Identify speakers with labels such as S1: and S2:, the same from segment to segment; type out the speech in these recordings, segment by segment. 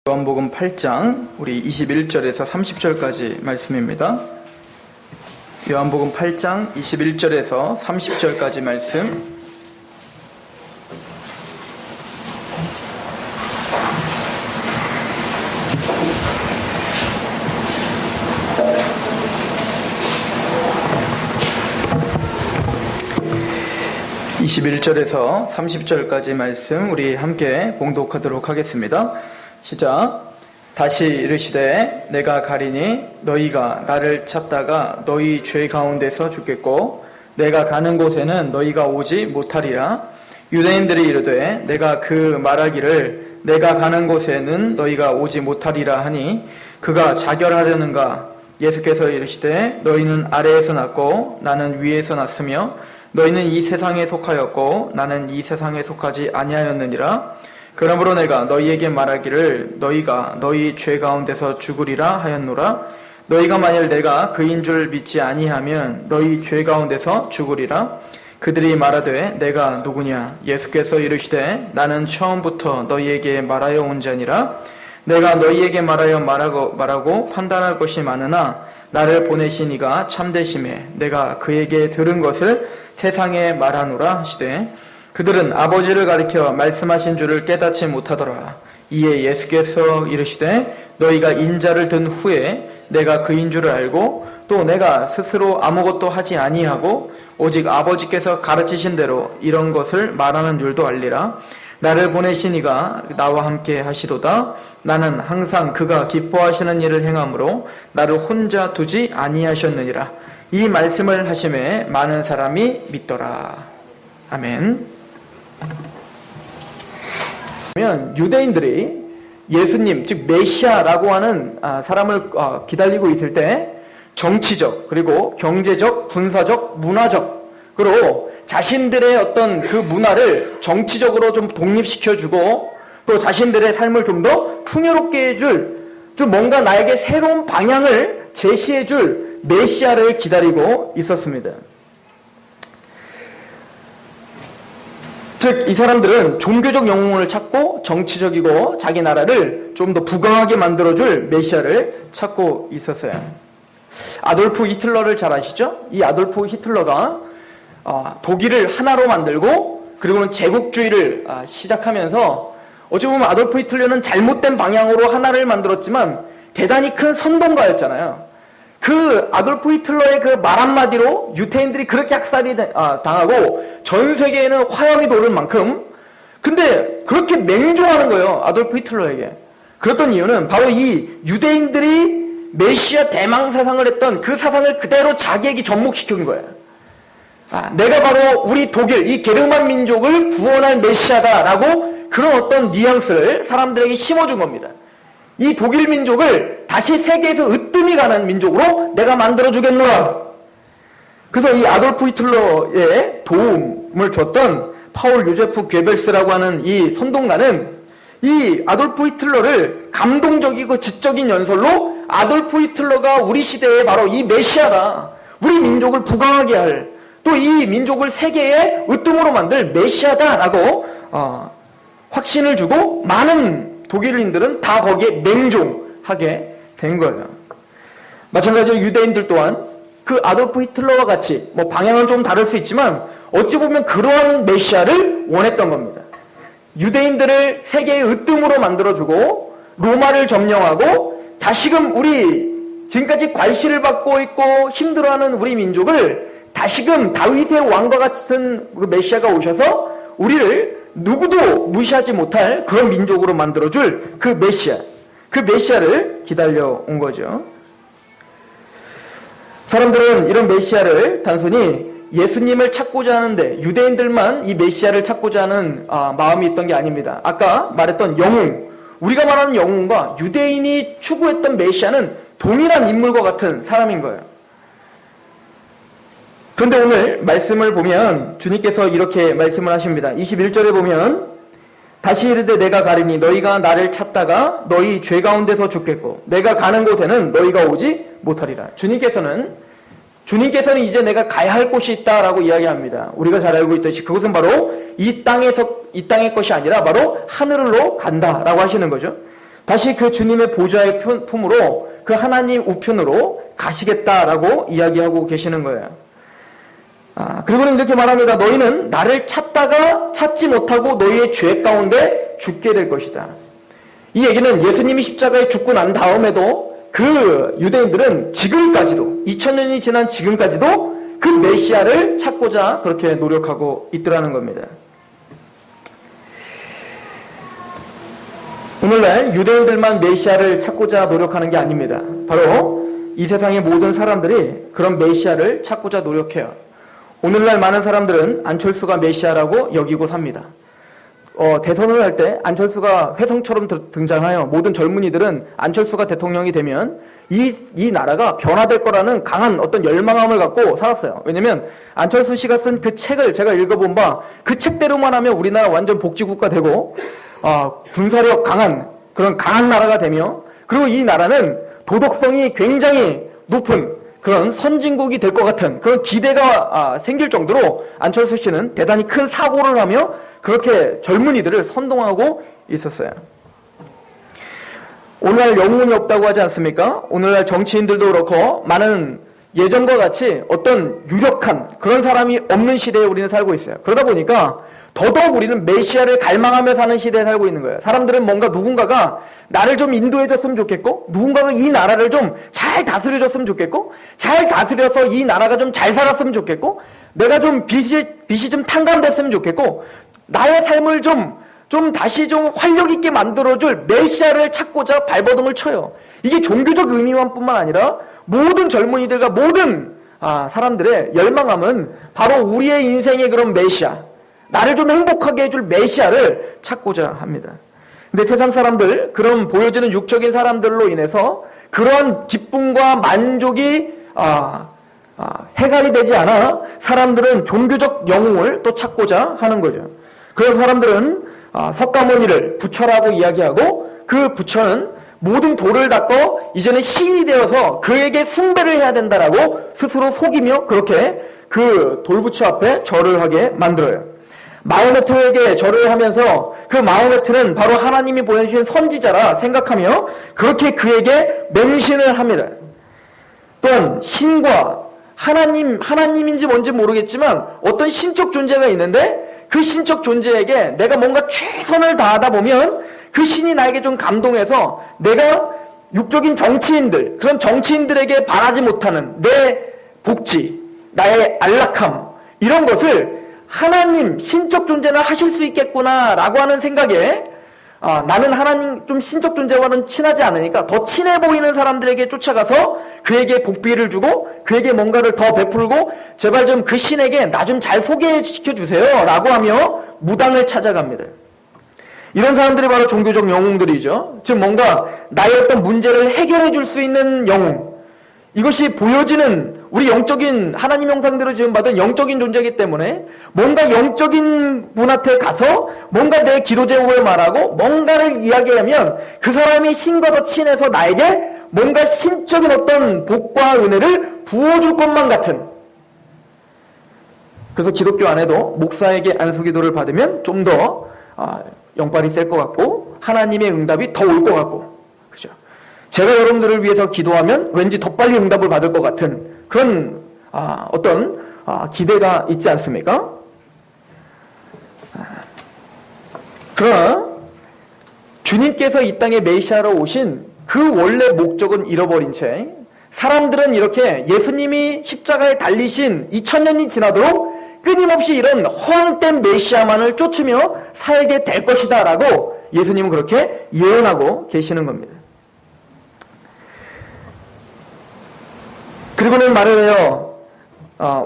S1: 요한복음 8장 우리 21절에서 30절까지 말씀입니다. 요한복음 8장 21절에서 30절까지 말씀. (21절에서) (30절까지) 말씀 우리 함께 봉독하도록 하겠습니다. 시작. 다시 이르시되 내가 가리니 너희가 나를 찾다가 너희 죄 가운데서 죽겠고 내가 가는 곳에는 너희가 오지 못하리라. 유대인들이 이르되 내가 그 말하기를 내가 가는 곳에는 너희가 오지 못하리라 하니 그가 자결하려는가. 예수께서 이르시되 너희는 아래에서 났고 나는 위에서 났으며 너희는 이 세상에 속하였고 나는 이 세상에 속하지 아니하였느니라. 그러므로 내가 너희에게 말하기를 너희가 너희 죄 가운데서 죽으리라 하였노라. 너희가 만일 내가 그인 줄 믿지 아니하면 너희 죄 가운데서 죽으리라. 그들이 말하되 내가 누구냐. 예수께서 이르시되 나는 처음부터 너희에게 말하여 온 자니라. 내가 너희에게 말하고 판단할 것이 많으나 나를 보내신 이가 참되심에 내가 그에게 들은 것을 세상에 말하노라 하시되 그들은 아버지를 가리켜 말씀하신 줄을 깨닫지 못하더라. 이에 예수께서 이르시되 너희가 인자를 든 후에 내가 그인 줄을 알고 또 내가 스스로 아무것도 하지 아니하고 오직 아버지께서 가르치신 대로 이런 것을 말하는 줄도 알리라. 나를 보내신 이가 나와 함께 하시도다. 나는 항상 그가 기뻐하시는 일을 행함으로 나를 혼자 두지 아니하셨느니라. 이 말씀을 하심에 많은 사람이 믿더라. 아멘. 유대인들이 예수님 즉 메시아라고 하는 사람을 기다리고 있을 때 정치적 그리고 경제적 군사적 문화적으로 자신들의 어떤 그 문화를 정치적으로 좀 독립시켜주고 또 자신들의 삶을 좀 더 풍요롭게 해줄 좀 뭔가 나에게 새로운 방향을 제시해줄 메시아를 기다리고 있었습니다. 즉 이 사람들은 종교적 영웅을 찾고 정치적이고 자기 나라를 좀 더 부강하게 만들어줄 메시아를 찾고 있었어요. 아돌프 히틀러를 잘 아시죠? 이 아돌프 히틀러가 독일을 하나로 만들고 그리고는 제국주의를 시작하면서 어찌 보면 아돌프 히틀러는 잘못된 방향으로 하나를 만들었지만 대단히 큰 선동가였잖아요. 그 아돌프 히틀러의 그 말 한마디로 유태인들이 그렇게 학살이 당하고 전 세계에는 화염이 도는 만큼 근데 그렇게 맹종하는 거예요. 아돌프 히틀러에게. 그랬던 이유는 바로 이 유대인들이 메시아 대망 사상을 했던 그 사상을 그대로 자기에게 접목시킨 거예요. 내가 바로 우리 독일 이 게르만 민족을 구원할 메시아다라고 그런 어떤 뉘앙스를 사람들에게 심어준 겁니다. 이 독일 민족을 다시 세계에서 으뜸이 가는 민족으로 내가 만들어주겠노라. 그래서 이 아돌프 히틀러의 도움을 줬던 파울 요제프 괴벨스라고 하는 이 선동가는 이 아돌프 히틀러를 감동적이고 지적인 연설로 아돌프 히틀러가 우리 시대에 바로 이 메시아다. 우리 민족을 부강하게 할 또 이 민족을 세계의 으뜸으로 만들 메시아다라고 확신을 주고 많은 독일인들은 다 거기에 맹종하게 된 거예요. 마찬가지로 유대인들 또한 그 아돌프 히틀러와 같이 뭐 방향은 좀 다를 수 있지만 어찌 보면 그러한 메시아를 원했던 겁니다. 유대인들을 세계의 으뜸으로 만들어주고 로마를 점령하고 다시금 우리 지금까지 괄시를 받고 있고 힘들어하는 우리 민족을 다시금 다윗의 왕과 같은 그 메시아가 오셔서 우리를 누구도 무시하지 못할 그런 민족으로 만들어줄 그 메시아를 기다려온 거죠. 사람들은 이런 메시아를 단순히 예수님을 찾고자 하는데 유대인들만 이 메시아를 찾고자 하는 마음이 있던 게 아닙니다. 아까 말했던 영웅, 우리가 말하는 영웅과 유대인이 추구했던 메시아는 동일한 인물과 같은 사람인 거예요. 그런데 오늘 말씀을 보면 주님께서 이렇게 말씀을 하십니다. 21절에 보면 다시 이르되 내가 가리니 너희가 나를 찾다가 너희 죄 가운데서 죽겠고 내가 가는 곳에는 너희가 오지 못하리라. 주님께서는 이제 내가 가야 할 곳이 있다라고 이야기합니다. 우리가 잘 알고 있듯이 그것은 바로 이 땅의 것이 아니라 바로 하늘로 간다라고 하시는 거죠. 다시 그 주님의 보좌의 품으로 그 하나님 우편으로 가시겠다라고 이야기하고 계시는 거예요. 그리고는 이렇게 말합니다. 너희는 나를 찾다가 찾지 못하고 너희의 죄 가운데 죽게 될 것이다. 이 얘기는 예수님이 십자가에 죽고 난 다음에도 그 유대인들은 지금까지도 2000년이 지난 지금까지도 그 메시아를 찾고자 그렇게 노력하고 있더라는 겁니다. 오늘날 유대인들만 메시아를 찾고자 노력하는 게 아닙니다. 바로 이 세상의 모든 사람들이 그런 메시아를 찾고자 노력해요. 오늘날 많은 사람들은 안철수가 메시아라고 여기고 삽니다. 대선을 할 때 안철수가 훼성처럼 등장하여 모든 젊은이들은 안철수가 대통령이 되면 이 나라가 변화될 거라는 강한 어떤 열망함을 갖고 살았어요. 왜냐면 안철수 씨가 쓴 그 책을 제가 읽어본 바 그 책대로만 하면 우리나라 완전 복지국가 되고 군사력 강한 그런 강한 나라가 되며, 그리고 이 나라는 도덕성이 굉장히 높은 그런 선진국이 될 것 같은 그런 기대가 생길 정도로 안철수 씨는 대단히 큰 사고를 하며 그렇게 젊은이들을 선동하고 있었어요. 오늘날 영혼이 없다고 하지 않습니까? 오늘날 정치인들도 그렇고 많은 예전과 같이 어떤 유력한 그런 사람이 없는 시대에 우리는 살고 있어요. 그러다 보니까 더더욱 우리는 메시아를 갈망하며 사는 시대에 살고 있는 거예요. 사람들은 뭔가 누군가가 나를 좀 인도해줬으면 좋겠고, 누군가가 이 나라를 좀 잘 다스려줬으면 좋겠고, 잘 다스려서 이 나라가 좀 잘 살았으면 좋겠고, 내가 좀 빚이 좀 탕감됐으면 좋겠고, 나의 삶을 좀 다시 좀 활력 있게 만들어줄 메시아를 찾고자 발버둥을 쳐요. 이게 종교적 의미만 뿐만 아니라 모든 젊은이들과 모든 사람들의 열망함은 바로 우리의 인생의 그런 메시아, 나를 좀 행복하게 해줄 메시아를 찾고자 합니다. 근데 세상 사람들, 그런 보여지는 육적인 사람들로 인해서 그러한 기쁨과 만족이 해갈이 되지 않아 사람들은 종교적 영웅을 또 찾고자 하는 거죠. 그래서 사람들은 석가모니를 부처라고 이야기하고, 그 부처는 모든 돌을 닦고 이제는 신이 되어서 그에게 숭배를 해야 된다라고 스스로 속이며 그렇게 그 돌부처 앞에 절을 하게 만들어요. 마호메트에게 절을 하면서 그 마호메트는 바로 하나님이 보내주신 선지자라 생각하며 그렇게 그에게 맹신을 합니다. 또한 신과 하나님인지 뭔지 모르겠지만 어떤 신적 존재가 있는데 그 신적 존재에게 내가 뭔가 최선을 다하다 보면 그 신이 나에게 좀 감동해서 내가 육적인 정치인들, 그런 정치인들에게 바라지 못하는 내 복지, 나의 안락함, 이런 것을 하나님, 신적 존재는 하실 수 있겠구나라고 하는 생각에 나는 하나님 좀 신적 존재와는 친하지 않으니까 더 친해 보이는 사람들에게 쫓아가서 그에게 복비를 주고 그에게 뭔가를 더 베풀고 제발 좀 그 신에게 나 좀 잘 소개시켜 주세요 라고 하며 무당을 찾아갑니다. 이런 사람들이 바로 종교적 영웅들이죠. 즉 뭔가 나의 어떤 문제를 해결해 줄 수 있는 영웅, 이것이 보여지는 우리 영적인 하나님 형상대로 지음받은 영적인 존재이기 때문에 뭔가 영적인 분한테 가서 뭔가 내 기도 제목을 말하고 뭔가를 이야기하면 그 사람이 신과 더 친해서 나에게 뭔가 신적인 어떤 복과 은혜를 부어줄 것만 같은, 그래서 기독교 안에도 목사에게 안수기도를 받으면 좀 더 영빨이 셀 것 같고 하나님의 응답이 더 올 것 같고, 그죠? 제가 여러분들을 위해서 기도하면 왠지 더 빨리 응답을 받을 것 같은 그런 어떤 기대가 있지 않습니까? 그러나 주님께서 이 땅에 메시아로 오신 그 원래 목적은 잃어버린 채 사람들은 이렇게 예수님이 십자가에 달리신 2000년이 지나도록 끊임없이 이런 허황된 메시아만을 쫓으며 살게 될 것이다 라고 예수님은 그렇게 예언하고 계시는 겁니다. 그리고는 말을 해요.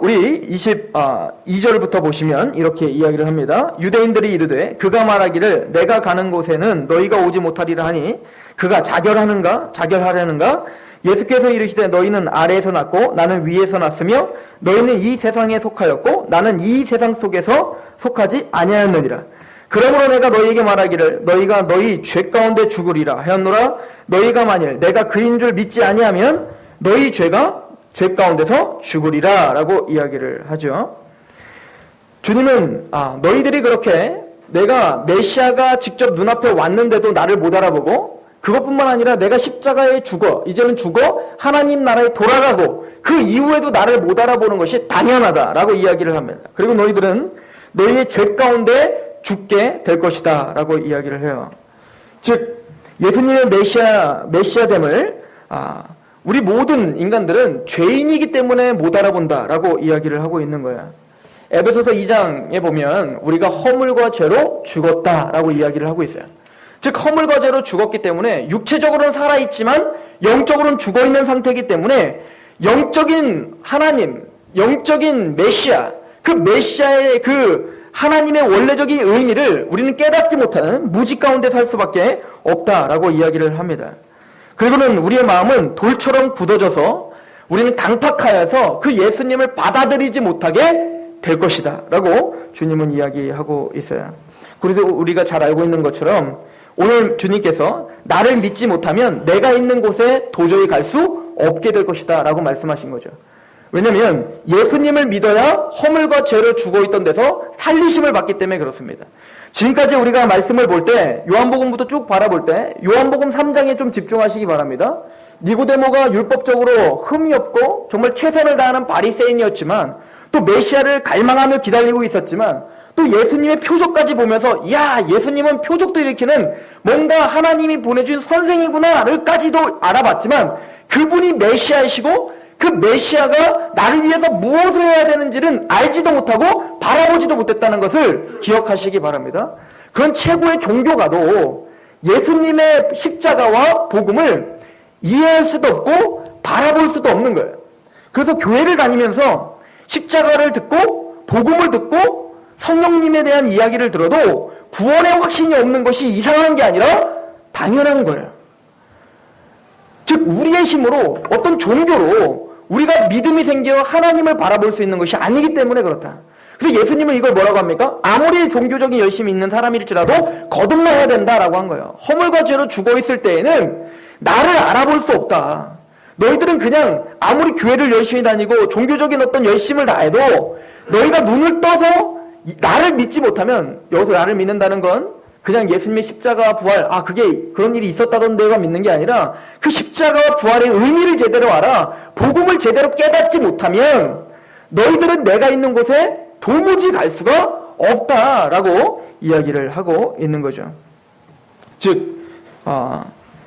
S1: 우리 22절부터 보시면 이렇게 이야기를 합니다. 유대인들이 이르되 그가 말하기를 내가 가는 곳에는 너희가 오지 못하리라 하니 그가 자결하려는가? 예수께서 이르시되 너희는 아래에서 났고 나는 위에서 났으며 너희는 이 세상에 속하였고 나는 이 세상 속에서 속하지 아니하였느니라. 그러므로 내가 너희에게 말하기를 너희가 너희 죄 가운데 죽으리라 하였노라. 너희가 만일 내가 그인 줄 믿지 아니하면 너희 죄가 죄 가운데서 죽으리라 라고 이야기를 하죠. 주님은 너희들이 그렇게 내가 메시아가 직접 눈앞에 왔는데도 나를 못 알아보고 그것뿐만 아니라 내가 십자가에 죽어, 이제는 죽어 하나님 나라에 돌아가고 그 이후에도 나를 못 알아보는 것이 당연하다라고 이야기를 합니다. 그리고 너희들은 너희의 죄 가운데 죽게 될 것이다 라고 이야기를 해요. 즉 예수님의 메시아됨을 우리 모든 인간들은 죄인이기 때문에 못 알아본다라고 이야기를 하고 있는 거야. 에베소서 2장에 보면 우리가 허물과 죄로 죽었다라고 이야기를 하고 있어요. 즉 허물과 죄로 죽었기 때문에 육체적으로는 살아있지만 영적으로는 죽어있는 상태이기 때문에 영적인 하나님, 영적인 메시아, 그 메시아의 그 하나님의 원래적인 의미를 우리는 깨닫지 못하는 무지 가운데 살 수밖에 없다라고 이야기를 합니다. 그리고는 우리의 마음은 돌처럼 굳어져서 우리는 강팍하여서 그 예수님을 받아들이지 못하게 될 것이다 라고 주님은 이야기하고 있어요. 그래서 우리가 잘 알고 있는 것처럼 오늘 주님께서 나를 믿지 못하면 내가 있는 곳에 도저히 갈 수 없게 될 것이다 라고 말씀하신 거죠. 왜냐하면 예수님을 믿어야 허물과 죄로 죽어있던 데서 살리심을 받기 때문에 그렇습니다. 지금까지 우리가 말씀을 볼 때 요한복음부터 쭉 바라볼 때 요한복음 3장에 좀 집중하시기 바랍니다. 니고데모가 율법적으로 흠이 없고 정말 최선을 다하는 바리새인이었지만 또 메시아를 갈망하며 기다리고 있었지만 또 예수님의 표적까지 보면서 야 예수님은 표적도 일으키는 뭔가 하나님이 보내준 선생이구나를까지도 알아봤지만 그분이 메시아이시고 그 메시아가 나를 위해서 무엇을 해야 되는지는 알지도 못하고 바라보지도 못했다는 것을 기억하시기 바랍니다. 그런 최고의 종교가도 예수님의 십자가와 복음을 이해할 수도 없고 바라볼 수도 없는 거예요. 그래서 교회를 다니면서 십자가를 듣고 복음을 듣고 성령님에 대한 이야기를 들어도 구원의 확신이 없는 것이 이상한 게 아니라 당연한 거예요. 즉 우리의 힘으로 어떤 종교로 우리가 믿음이 생겨 하나님을 바라볼 수 있는 것이 아니기 때문에 그렇다. 그래서 예수님은 이걸 뭐라고 합니까? 아무리 종교적인 열심이 있는 사람일지라도 거듭나야 된다라고 한 거예요. 허물과 죄로 죽어있을 때에는 나를 알아볼 수 없다. 너희들은 그냥 아무리 교회를 열심히 다니고 종교적인 어떤 열심을 다해도 너희가 눈을 떠서 나를 믿지 못하면, 여기서 나를 믿는다는 건 그냥 예수님의 십자가와 부활, 그게 그런 일이 있었다던데가 믿는 게 아니라 그 십자가와 부활의 의미를 제대로 알아 복음을 제대로 깨닫지 못하면 너희들은 내가 있는 곳에 도무지 갈 수가 없다라고 이야기를 하고 있는 거죠. 즉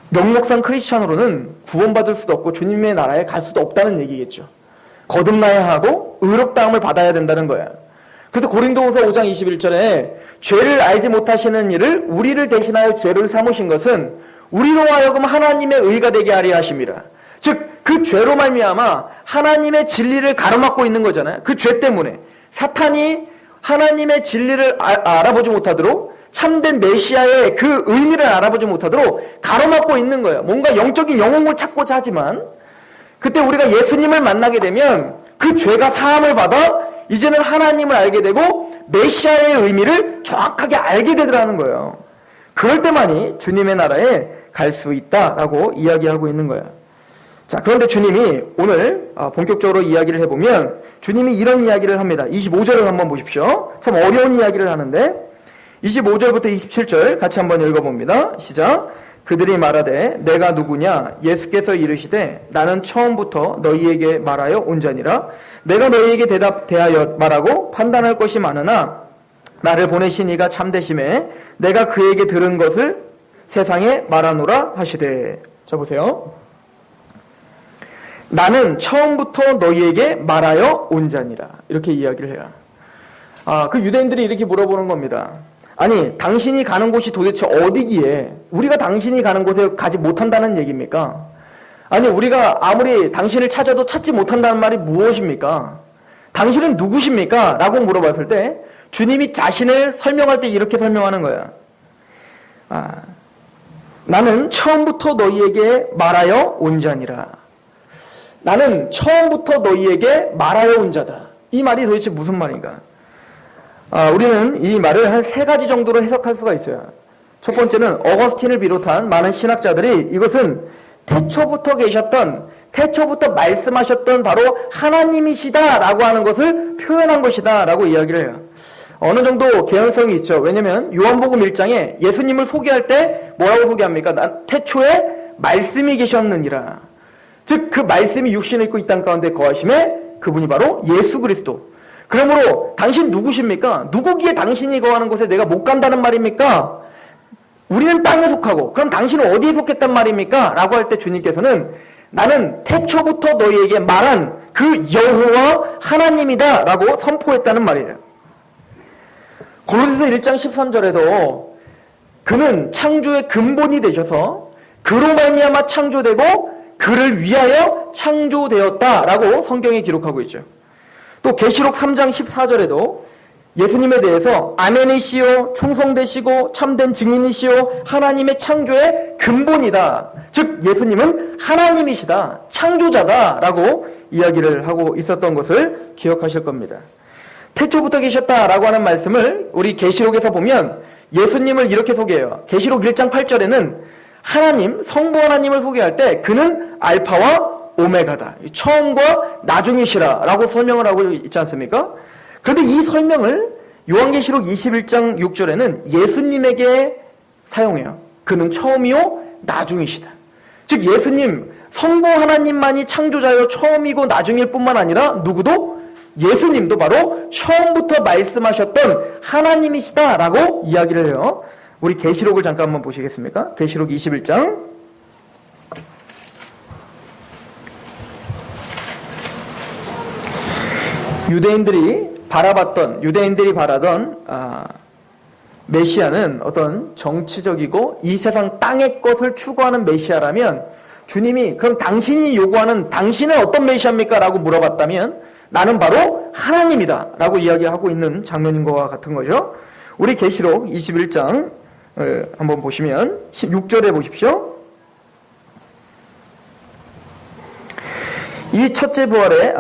S1: 명목상 크리스찬으로는 구원받을 수도 없고 주님의 나라에 갈 수도 없다는 얘기겠죠. 거듭나야 하고 의롭다함을 받아야 된다는 거야. 그래서 고린도후서 5장 21절에 죄를 알지 못하시는 이를 우리를 대신하여 죄를 삼으신 것은 우리로 하여금 하나님의 의가 되게 하려 하심이라. 즉 그 죄로 말미암아 하나님의 진리를 가로막고 있는 거잖아요. 그 죄 때문에 사탄이 하나님의 진리를 알아보지 못하도록, 참된 메시아의 그 의미를 알아보지 못하도록 가로막고 있는 거예요. 뭔가 영적인 영웅을 찾고자 하지만 그때 우리가 예수님을 만나게 되면 그 죄가 사함을 받아 이제는 하나님을 알게 되고 메시아의 의미를 정확하게 알게 되더라는 거예요. 그럴 때만이 주님의 나라에 갈 수 있다라고 이야기하고 있는 거예요. 자, 그런데 주님이 오늘 본격적으로 이야기를 해보면 주님이 이런 이야기를 합니다. 25절을 한번 보십시오. 참 어려운 이야기를 하는데 25절부터 27절 같이 한번 읽어봅니다. 시작. 그들이 말하되 내가 누구냐? 예수께서 이르시되 나는 처음부터 너희에게 말하여 온 자니라. 내가 너희에게 대하여 말하고 판단할 것이 많으나 나를 보내신 이가 참되심에 내가 그에게 들은 것을 세상에 말하노라 하시되. 자 보세요. 나는 처음부터 너희에게 말하여 온 자니라. 이렇게 이야기를 해요. 그 유대인들이 이렇게 물어보는 겁니다. 아니 당신이 가는 곳이 도대체 어디기에 우리가 당신이 가는 곳에 가지 못한다는 얘기입니까? 아니 우리가 아무리 당신을 찾아도 찾지 못한다는 말이 무엇입니까? 당신은 누구십니까? 라고 물어봤을 때 주님이 자신을 설명할 때 이렇게 설명하는 거야. 나는 처음부터 너희에게 말하여 온 자니라. 나는 처음부터 너희에게 말하여 온 자다. 이 말이 도대체 무슨 말인가? 우리는 이 말을 한 세 가지 정도로 해석할 수가 있어요. 첫 번째는 어거스틴을 비롯한 많은 신학자들이 이것은 태초부터 계셨던, 태초부터 말씀하셨던 바로 하나님이시다라고 하는 것을 표현한 것이다라고 이야기를 해요. 어느 정도 개연성이 있죠. 왜냐면 요한복음 1장에 예수님을 소개할 때 뭐라고 소개합니까? 태초에 말씀이 계셨느니라. 즉 그 말씀이 육신을 입고 이 땅 가운데 거하심에 그분이 바로 예수 그리스도. 그러므로 당신 누구십니까? 누구기에 당신이 거하는 곳에 내가 못 간다는 말입니까? 우리는 땅에 속하고 그럼 당신은 어디에 속했단 말입니까? 라고 할 때 주님께서는 나는 태초부터 너희에게 말한 그 여호와 하나님이다 라고 선포했다는 말이에요. 고린도서 1장 13절에도 그는 창조의 근본이 되셔서 그로 말미암아 창조되고 그를 위하여 창조되었다라고 성경에 기록하고 있죠. 또 계시록 3장 14절에도 예수님에 대해서 아멘이시오, 충성되시고 참된 증인이시오, 하나님의 창조의 근본이다. 즉 예수님은 하나님이시다, 창조자다라고 이야기를 하고 있었던 것을 기억하실 겁니다. 태초부터 계셨다라고 하는 말씀을 우리 계시록에서 보면 예수님을 이렇게 소개해요. 계시록 1장 8절에는 하나님, 성부 하나님을 소개할 때 그는 알파와 오메가다, 처음과 나중이시라라고 설명을 하고 있지 않습니까? 그런데 이 설명을 요한계시록 21장 6절에는 예수님에게 사용해요. 그는 처음이요 나중이시다. 즉 예수님, 성부 하나님만이 창조자요 처음이고 나중일 뿐만 아니라 누구도 예수님도 바로 처음부터 말씀하셨던 하나님이시다라고 이야기를 해요. 우리 계시록을 잠깐 한번 보시겠습니까? 계시록 21장 유대인들이 바라던 메시아는 어떤 정치적이고 이 세상 땅의 것을 추구하는 메시아라면 주님이 그럼 당신이 요구하는 당신은 어떤 메시아입니까? 라고 물어봤다면 나는 바로 하나님이다 라고 이야기하고 있는 장면인 것과 같은 거죠. 우리 계시록 21장 한번 보시면 16절에 보십시오. 이 첫째 부활에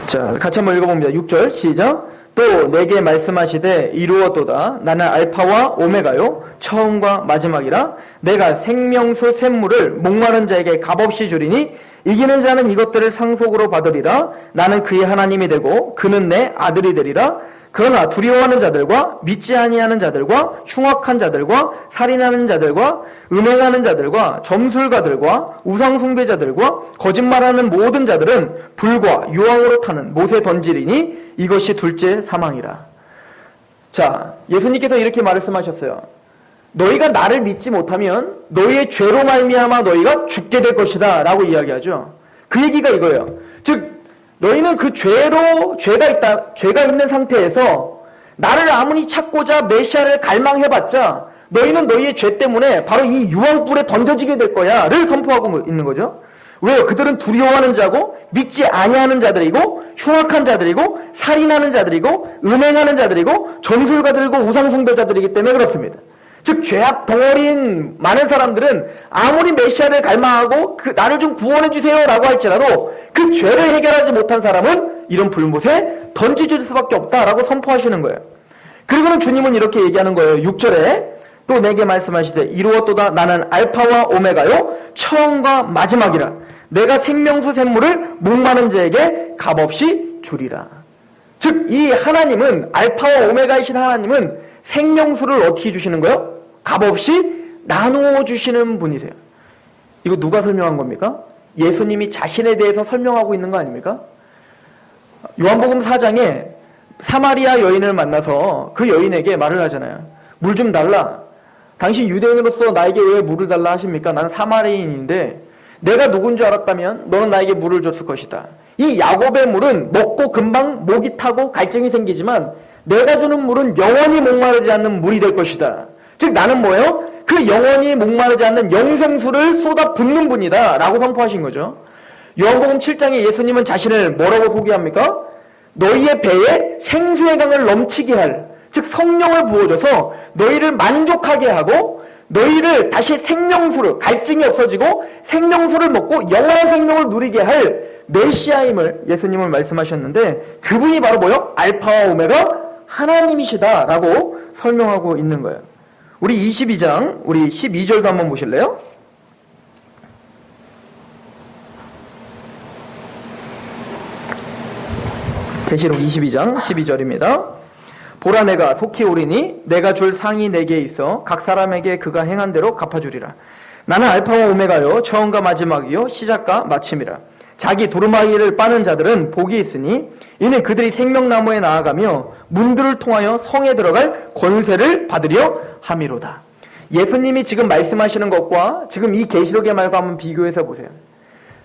S1: 자, 같이 한번 읽어봅니다. 6절 시작. 또 내게 말씀하시되 이루었도다. 나는 알파와 오메가요 처음과 마지막이라. 내가 생명수 샘물을 목마른 자에게 값없이 주리니 이기는 자는 이것들을 상속으로 받으리라. 나는 그의 하나님이 되고 그는 내 아들이 되리라. 그러나 두려워하는 자들과 믿지 아니하는 자들과 흉악한 자들과 살인하는 자들과 음행하는 자들과 점술가들과 우상숭배자들과 거짓말하는 모든 자들은 불과 유황으로 타는 못에 던지리니 이것이 둘째 사망이라. 자, 예수님께서 이렇게 말씀하셨어요. 너희가 나를 믿지 못하면 너희의 죄로 말미암아 너희가 죽게 될 것이다 라고 이야기하죠. 그 얘기가 이거예요. 즉 너희는 그 죄가 있는 상태에서 나를 아무리 찾고자 메시아를 갈망해봤자 너희는 너희의 죄 때문에 바로 이 유황불에 던져지게 될 거야를 선포하고 있는 거죠. 왜요? 그들은 두려워하는 자고 믿지 아니하는 자들이고 흉악한 자들이고 살인하는 자들이고 음행하는 자들이고 점술가들이고 우상숭배자들이기 때문에 그렇습니다. 즉 죄악 덩어리인 많은 사람들은 아무리 메시아를 갈망하고 나를 좀 구원해 주세요 라고 할지라도 그 죄를 해결하지 못한 사람은 이런 불못에 던져질 수밖에 없다라고 선포하시는 거예요. 그리고는 주님은 이렇게 얘기하는 거예요. 6절에 또 내게 말씀하시되 이루었도다. 나는 알파와 오메가요 처음과 마지막이라. 내가 생명수 샘물을 목마른 자에게 값없이 주리라. 즉 이 하나님은 알파와 오메가이신 하나님은 생명수를 어떻게 주시는 거예요? 값없이 나누어 주시는 분이세요. 이거 누가 설명한 겁니까? 예수님이 자신에 대해서 설명하고 있는 거 아닙니까? 요한복음 4장에 사마리아 여인을 만나서 그 여인에게 말을 하잖아요. 물 좀 달라. 당신 유대인으로서 나에게 왜 물을 달라 하십니까? 나는 사마리아인인데 내가 누군 줄 알았다면 너는 나에게 물을 줬을 것이다. 이 야곱의 물은 먹고 금방 목이 타고 갈증이 생기지만 내가 주는 물은 영원히 목마르지 않는 물이 될 것이다. 즉 나는 뭐예요? 그 영원히 목마르지 않는 영생수를 쏟아 붓는 분이다 라고 선포하신 거죠. 요한복음 7장에 예수님은 자신을 뭐라고 소개합니까? 너희의 배에 생수의 강을 넘치게 할, 즉 성령을 부어줘서 너희를 만족하게 하고 너희를 다시 생명수를, 갈증이 없어지고 생명수를 먹고 영원한 생명을 누리게 할 메시아임을 예수님은 말씀하셨는데 그분이 바로 뭐요? 알파와 오메가 하나님이시다라고 설명하고 있는 거예요. 우리 22장, 우리 12절도 한번 보실래요? 계시록 22장 12절입니다. 보라 내가 속히 오리니 내가 줄 상이 내게 있어 각 사람에게 그가 행한 대로 갚아주리라. 나는 알파와 오메가요 처음과 마지막이요 시작과 마침이라. 자기 두루마기를 빠는 자들은 복이 있으니 이는 그들이 생명나무에 나아가며 문들을 통하여 성에 들어갈 권세를 받으려 함이로다. 예수님이 지금 말씀하시는 것과 지금 이 계시록의 말과 한번 비교해서 보세요.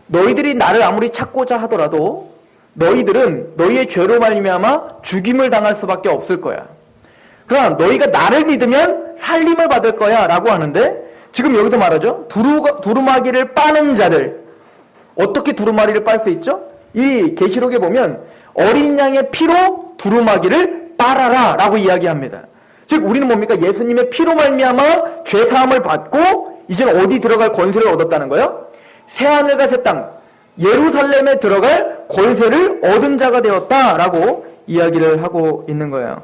S1: 너희들이 나를 아무리 찾고자 하더라도 너희들은 너희의 죄로 말미암아 죽임을 당할 수밖에 없을 거야. 그러나 너희가 나를 믿으면 살림을 받을 거야 라고 하는데, 지금 여기서 말하죠. 두루마기를 빠는 자들. 어떻게 두루마기를 빨 수 있죠? 이 계시록에 보면 어린 양의 피로 두루마기를 빨아라 라고 이야기합니다. 즉 우리는 뭡니까? 예수님의 피로 말미암아 죄사함을 받고 이제는 어디 들어갈 권세를 얻었다는 거예요? 새하늘과 새 땅, 예루살렘에 들어갈 권세를 얻은 자가 되었다라고 이야기를 하고 있는 거예요.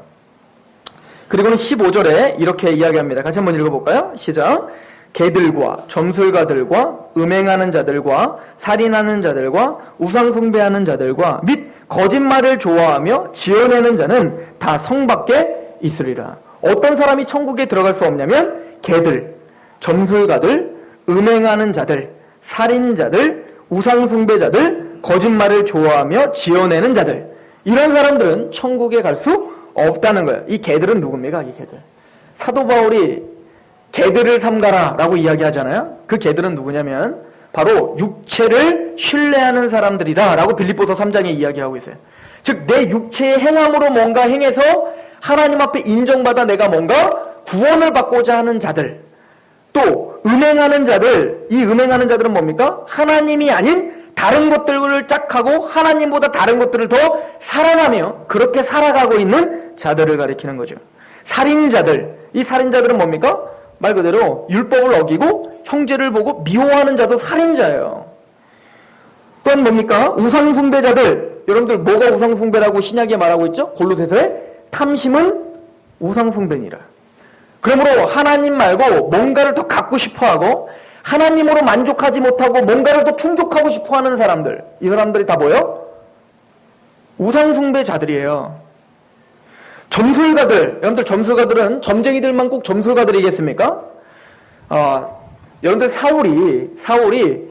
S1: 그리고는 15절에 이렇게 이야기합니다. 같이 한번 읽어볼까요? 시작. 개들과 점술가들과 음행하는 자들과 살인하는 자들과 우상숭배하는 자들과 및 거짓말을 좋아하며 지어내는 자는 다 성 밖에 있으리라. 어떤 사람이 천국에 들어갈 수 없냐면 개들, 점술가들, 음행하는 자들, 살인자들, 우상숭배자들, 거짓말을 좋아하며 지어내는 자들, 이런 사람들은 천국에 갈 수 없다는 거예요. 이 개들은 누굽니까? 이 개들. 사도 바울이 개들을 삼가라 라고 이야기하잖아요. 그 개들은 누구냐면 바로 육체를 신뢰하는 사람들이다 라고 빌립보서 3장에 이야기하고 있어요. 즉 내 육체의 행함으로 뭔가 행해서 하나님 앞에 인정받아 내가 뭔가 구원을 받고자 하는 자들, 또 음행하는 자들, 이 음행하는 자들은 뭡니까? 하나님이 아닌 다른 것들을 짝하고 하나님보다 다른 것들을 더 사랑하며 그렇게 살아가고 있는 자들을 가리키는 거죠. 살인자들, 이 살인자들은 뭡니까? 말 그대로 율법을 어기고 형제를 보고 미워하는 자도 살인자예요. 또한 뭡니까? 우상숭배자들, 여러분들 뭐가 우상숭배라고 신약에 말하고 있죠? 골로새서에 탐심은 우상숭배니라. 그러므로 하나님 말고 뭔가를 더 갖고 싶어하고 하나님으로 만족하지 못하고 뭔가를 더 충족하고 싶어하는 사람들, 이 사람들이 다 뭐예요? 우상숭배자들이에요. 점술가들, 여러분들 점술가들은 점쟁이들만 꼭 점술가들이겠습니까? 여러분들 사울이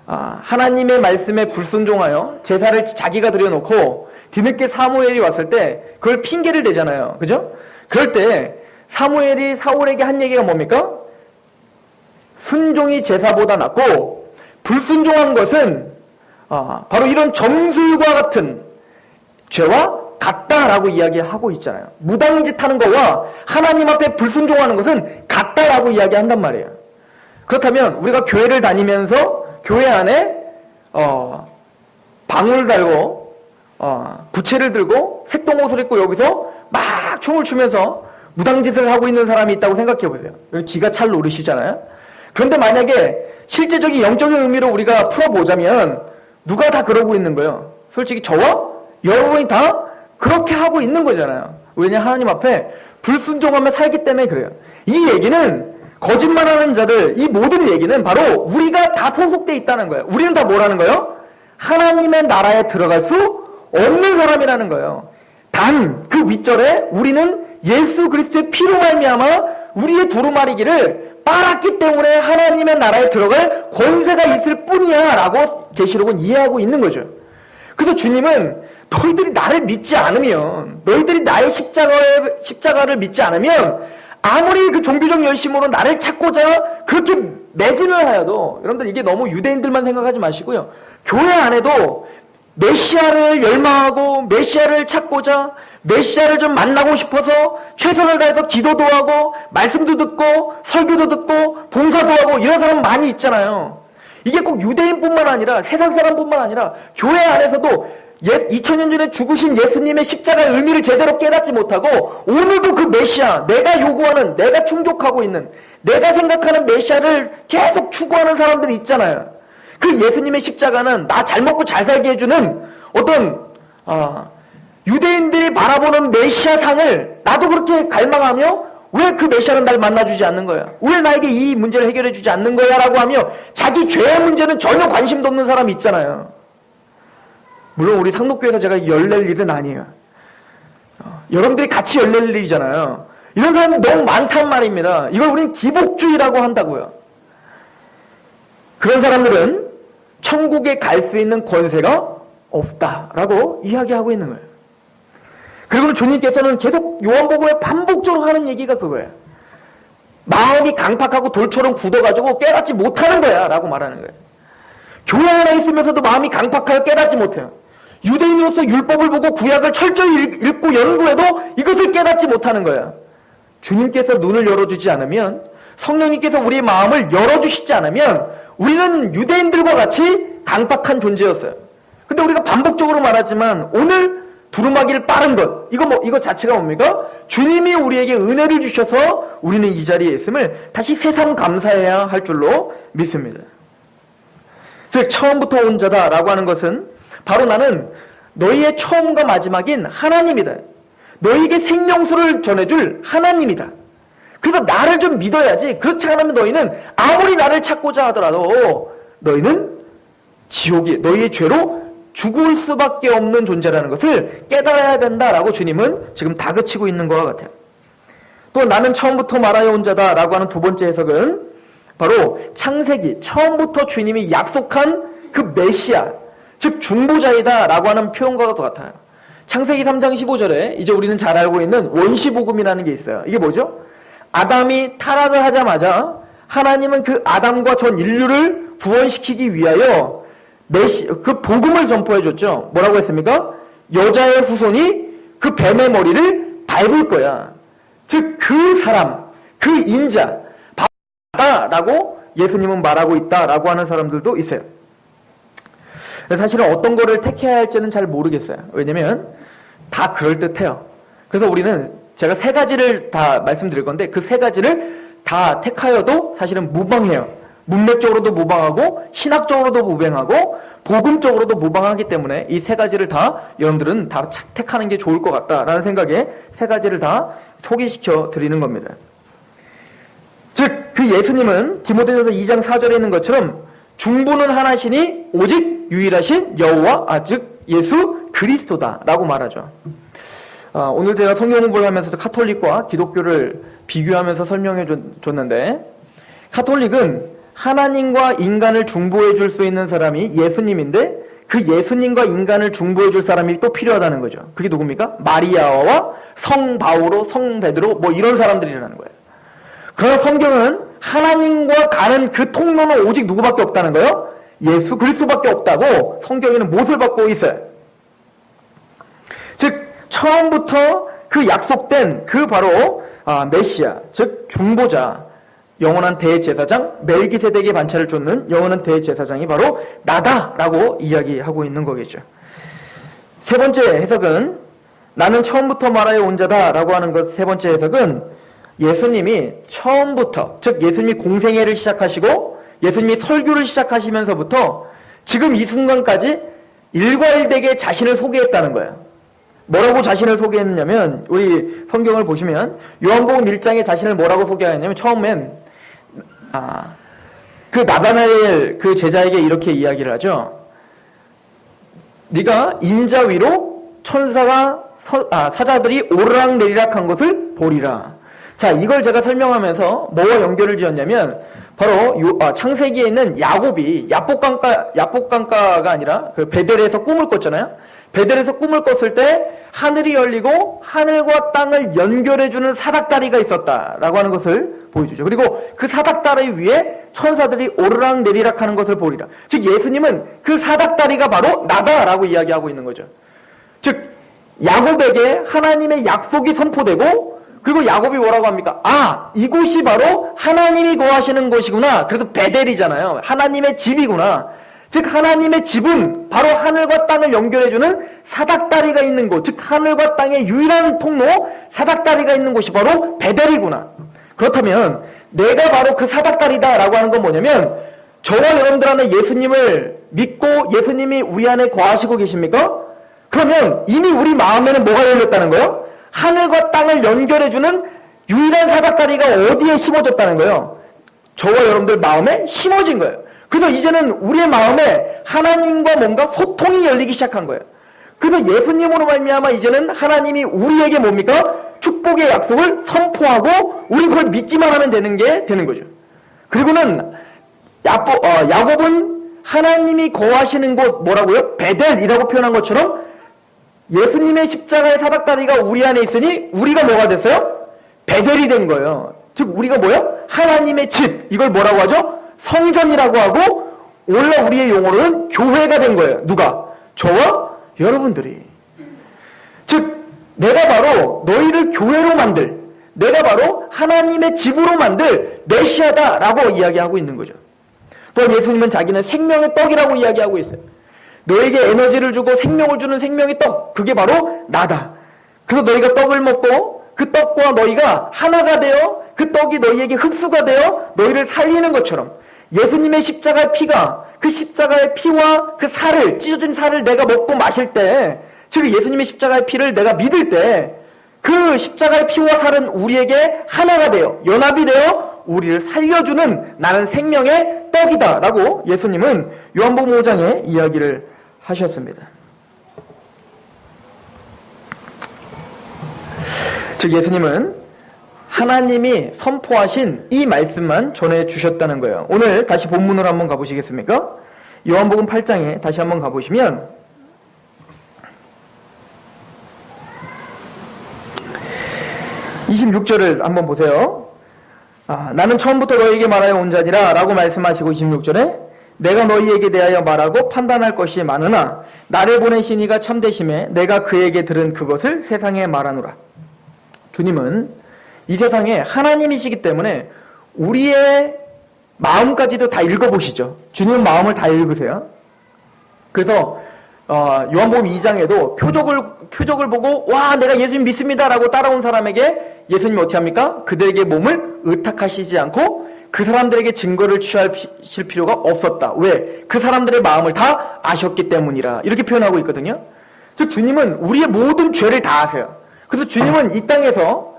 S1: 하나님의 말씀에 불순종하여 제사를 자기가 드려놓고 뒤늦게 사무엘이 왔을 때 그걸 핑계를 대잖아요. 그죠? 그럴 때 사무엘이 사울에게 한 얘기가 뭡니까? 순종이 제사보다 낫고 불순종한 것은 바로 이런 점술과 같은 죄와 같다라고 이야기하고 있잖아요. 무당짓 하는 거와 하나님 앞에 불순종하는 것은 같다라고 이야기한단 말이에요. 그렇다면 우리가 교회를 다니면서 교회 안에 방울 달고 부채를 들고 색동옷을 입고 여기서 막 춤을 추면서 무당짓을 하고 있는 사람이 있다고 생각해 보세요. 기가 찰 노릇이잖아요. 그런데 만약에 실제적인 영적인 의미로 우리가 풀어보자면 누가 다 그러고 있는 거예요? 솔직히 저와 여러분이 다 그렇게 하고 있는 거잖아요. 왜냐? 하나님 앞에 불순종하며 살기 때문에 그래요. 이 얘기는 거짓말하는 자들, 이 모든 얘기는 바로 우리가 다 소속돼 있다는 거예요. 우리는 다 뭐라는 거예요? 하나님의 나라에 들어갈 수 없는 사람이라는 거예요. 단 그 윗절에 우리는 예수 그리스도의 피로 말미암아 우리의 두루마리기를 빨았기 때문에 하나님의 나라에 들어갈 권세가 있을 뿐이야 라고 계시록은 이해하고 있는 거죠. 그래서 주님은 너희들이 나를 믿지 않으면, 너희들이 나의 십자가를 믿지 않으면 아무리 그 종교적 열심으로 나를 찾고자 그렇게 매진을 하여도, 여러분들 이게 너무 유대인들만 생각하지 마시고요, 교회 안에도 메시아를 열망하고 메시아를 찾고자 메시아를 좀 만나고 싶어서 최선을 다해서 기도도 하고 말씀도 듣고 설교도 듣고 봉사도 하고 이런 사람 많이 있잖아요. 이게 꼭 유대인뿐만 아니라 세상 사람뿐만 아니라 교회 안에서도 2000년 전에 죽으신 예수님의 십자가의 의미를 제대로 깨닫지 못하고 오늘도 그 메시아, 내가 요구하는, 내가 충족하고 있는, 내가 생각하는 메시아를 계속 추구하는 사람들이 있잖아요. 그 예수님의 십자가는 나 잘 먹고 잘 살게 해주는 어떤 유대인들이 바라보는 메시아 상을 나도 그렇게 갈망하며 왜 그 메시아는 날 만나주지 않는 거야? 왜 나에게 이 문제를 해결해주지 않는 거야? 라고 하며 자기 죄의 문제는 전혀 관심도 없는 사람이 있잖아요. 물론 우리 상록교회에서 제가 열낼 일은 아니에요. 여러분들이 같이 열낼 일이잖아요. 이런 사람이 너무 많단 말입니다. 이걸 우리는 기복주의라고 한다고요. 그런 사람들은 천국에 갈 수 있는 권세가 없다라고 이야기하고 있는 거예요. 그리고 주님께서는 계속 요한복음에 반복적으로 하는 얘기가 그거예요. 마음이 강팍하고 돌처럼 굳어가지고 깨닫지 못하는 거야 라고 말하는 거예요. 교회 안에 있으면서도 마음이 강팍하여 깨닫지 못해요. 유대인으로서 율법을 보고 구약을 철저히 읽고 연구해도 이것을 깨닫지 못하는 거예요. 주님께서 눈을 열어주지 않으면, 성령님께서 우리의 마음을 열어주시지 않으면 우리는 유대인들과 같이 강팍한 존재였어요. 근데 우리가 반복적으로 말하지만 오늘 두루마기를 빠른 것, 이거 자체가 뭡니까? 주님이 우리에게 은혜를 주셔서 우리는 이 자리에 있음을 다시 새삼 감사해야 할 줄로 믿습니다. 즉 처음부터 온 자다라고 하는 것은 바로 나는 너희의 처음과 마지막인 하나님이다. 너희에게 생명수를 전해줄 하나님이다. 그래서 나를 좀 믿어야지. 그렇지 않으면 너희는 아무리 나를 찾고자 하더라도 너희는 지옥이 너희의 죄로 죽을 수밖에 없는 존재라는 것을 깨달아야 된다라고 주님은 지금 다그치고 있는 것과 같아요. 또 나는 처음부터 말하여 온 자다라고 하는 두 번째 해석은 바로 창세기 처음부터 주님이 약속한 그 메시아, 즉 중보자이다라고 하는 표현과 같아요. 창세기 3장 15절에 이제 우리는 잘 알고 있는 원시복음이라는 게 있어요. 이게 뭐죠? 아담이 타락을 하자마자 하나님은 그 아담과 전 인류를 구원시키기 위하여 그 복음을 선포해 줬죠. 뭐라고 했습니까? 여자의 후손이 그 뱀의 머리를 밟을 거야. 즉 그 사람, 그 인자 바다라고 예수님은 말하고 있다라고 하는 사람들도 있어요. 사실은 어떤 거를 택해야 할지는 잘 모르겠어요. 왜냐면 다 그럴듯해요. 그래서 우리는 제가 세 가지를 다 말씀드릴 건데 그 세 가지를 다 택하여도 사실은 무방해요. 문맥적으로도 무방하고 신학적으로도 무방하고 복음적으로도 무방하기 때문에 이 세 가지를 다 여러분들은 다 택하는 게 좋을 것 같다라는 생각에 세 가지를 다 소개시켜 드리는 겁니다. 즉 그 예수님은 디모데전서 2장 4절에 있는 것처럼 중보는 하나시니 오직 유일하신 여호와 즉 예수 그리스도다라고 말하죠. 오늘 제가 성경 공부를 하면서도 카톨릭과 기독교를 비교하면서 설명해 줬는데 카톨릭은 하나님과 인간을 중보해 줄 수 있는 사람이 예수님인데 그 예수님과 인간을 중보해 줄 사람이 또 필요하다는 거죠. 그게 누굽니까? 마리아와 성 바오로, 성 베드로 뭐 이런 사람들이라는 거예요. 그러나 성경은 하나님과 가는 그 통로는 오직 누구밖에 없다는 거예요? 예수 그리스도밖에 없다고 성경에는 못을 받고 있어요. 즉 처음부터 그 약속된 그 바로 메시아, 즉 중보자, 영원한 대제사장 멜기세덱의 반차를 쫓는 영원한 대제사장이 바로 나다라고 이야기하고 있는 거겠죠. 세 번째 해석은 나는 처음부터 말하여 온 자다라고 하는 것. 세 번째 해석은 예수님이 처음부터, 즉 예수님이 공생애를 시작하시고 예수님이 설교를 시작하시면서부터 지금 이 순간까지 일괄되게 자신을 소개했다는 거예요. 뭐라고 자신을 소개했냐면 우리 성경을 보시면 요한복음 1장에 자신을 뭐라고 소개하냐면 처음엔 그 나다나엘 그 제자에게 이렇게 이야기를 하죠. 네가 인자 위로 천사가 사자들이 오르락내리락 한 것을 보리라. 자, 이걸 제가 설명하면서 뭐와 연결을 지었냐면 바로 창세기에 있는 야곱이 야복강가가 아니라 그 베델에서 꿈을 꿨잖아요. 베델에서 꿈을 꿨을 때 하늘이 열리고 하늘과 땅을 연결해주는 사닥다리가 있었다라고 하는 것을 보여주죠. 그리고 그 사닥다리 위에 천사들이 오르락내리락 하는 것을 보리라. 즉 예수님은 그 사닥다리가 바로 나다라고 이야기하고 있는 거죠. 즉 야곱에게 하나님의 약속이 선포되고 그리고 야곱이 뭐라고 합니까? 이곳이 바로 하나님이 거하시는 곳이구나. 그래서 베델이잖아요. 하나님의 집이구나. 즉 하나님의 집은 바로 하늘과 땅을 연결해주는 사닥다리가 있는 곳, 즉 하늘과 땅의 유일한 통로 사닥다리가 있는 곳이 바로 베델이구나. 그렇다면 내가 바로 그 사닥다리다라고 하는 건 뭐냐면 저와 여러분들 안에 예수님을 믿고 예수님이 우리 안에 거하시고 계십니까? 그러면 이미 우리 마음에는 뭐가 열렸다는 거예요? 하늘과 땅을 연결해주는 유일한 사닥다리가 어디에 심어졌다는 거예요? 저와 여러분들 마음에 심어진 거예요. 그래서 이제는 우리의 마음에 하나님과 뭔가 소통이 열리기 시작한 거예요. 그래서 예수님으로 말미암아 이제는 하나님이 우리에게 뭡니까? 축복의 약속을 선포하고 우리 그걸 믿기만 하면 되는 거죠. 그리고는 야곱은 하나님이 거하시는 곳 뭐라고요? 베델이라고 표현한 것처럼 예수님의 십자가의 사닥다리가 우리 안에 있으니 우리가 뭐가 됐어요? 베델이 된 거예요. 즉 우리가 뭐예요? 하나님의 집, 이걸 뭐라고 하죠? 성전이라고 하고 원래 우리의 용어로는 교회가 된 거예요. 누가? 저와 여러분들이. 즉 내가 바로 너희를 교회로 만들, 내가 바로 하나님의 집으로 만들 메시아다라고 이야기하고 있는 거죠. 또한 예수님은 자기는 생명의 떡이라고 이야기하고 있어요. 너에게 에너지를 주고 생명을 주는 생명의 떡, 그게 바로 나다. 그래서 너희가 떡을 먹고 그 떡과 너희가 하나가 되어 그 떡이 너희에게 흡수가 되어 너희를 살리는 것처럼 예수님의 십자가의 피가, 그 십자가의 피와 그 살을, 찢어진 살을 내가 먹고 마실 때, 즉 예수님의 십자가의 피를 내가 믿을 때 그 십자가의 피와 살은 우리에게 하나가 되어 연합이 되어 우리를 살려주는 나는 생명의 떡이다 라고 예수님은 요한복음 5장에 이야기를 하셨습니다. 즉 예수님은 하나님이 선포하신 이 말씀만 전해주셨다는 거예요. 오늘 다시 본문으로 한번 가보시겠습니까? 요한복음 8장에 다시 한번 가보시면 26절을 한번 보세요. 나는 처음부터 너희에게 말하여 온 자니라 라고 말씀하시고 26절에 내가 너희에게 대하여 말하고 판단할 것이 많으나 나를 보내신 이가 참되심에 내가 그에게 들은 그것을 세상에 말하노라. 주님은 이 세상에 하나님이시기 때문에 우리의 마음까지도 다 읽어보시죠. 주님은 마음을 다 읽으세요. 그래서 요한복음 2장에도 표적을 보고 와 내가 예수님 믿습니다 라고 따라온 사람에게 예수님이 어떻게 합니까? 그들에게 몸을 의탁하시지 않고 그 사람들에게 증거를 취하실 필요가 없었다. 왜? 그 사람들의 마음을 다 아셨기 때문이라 이렇게 표현하고 있거든요. 즉 주님은 우리의 모든 죄를 다 아세요. 그래서 주님은 이 땅에서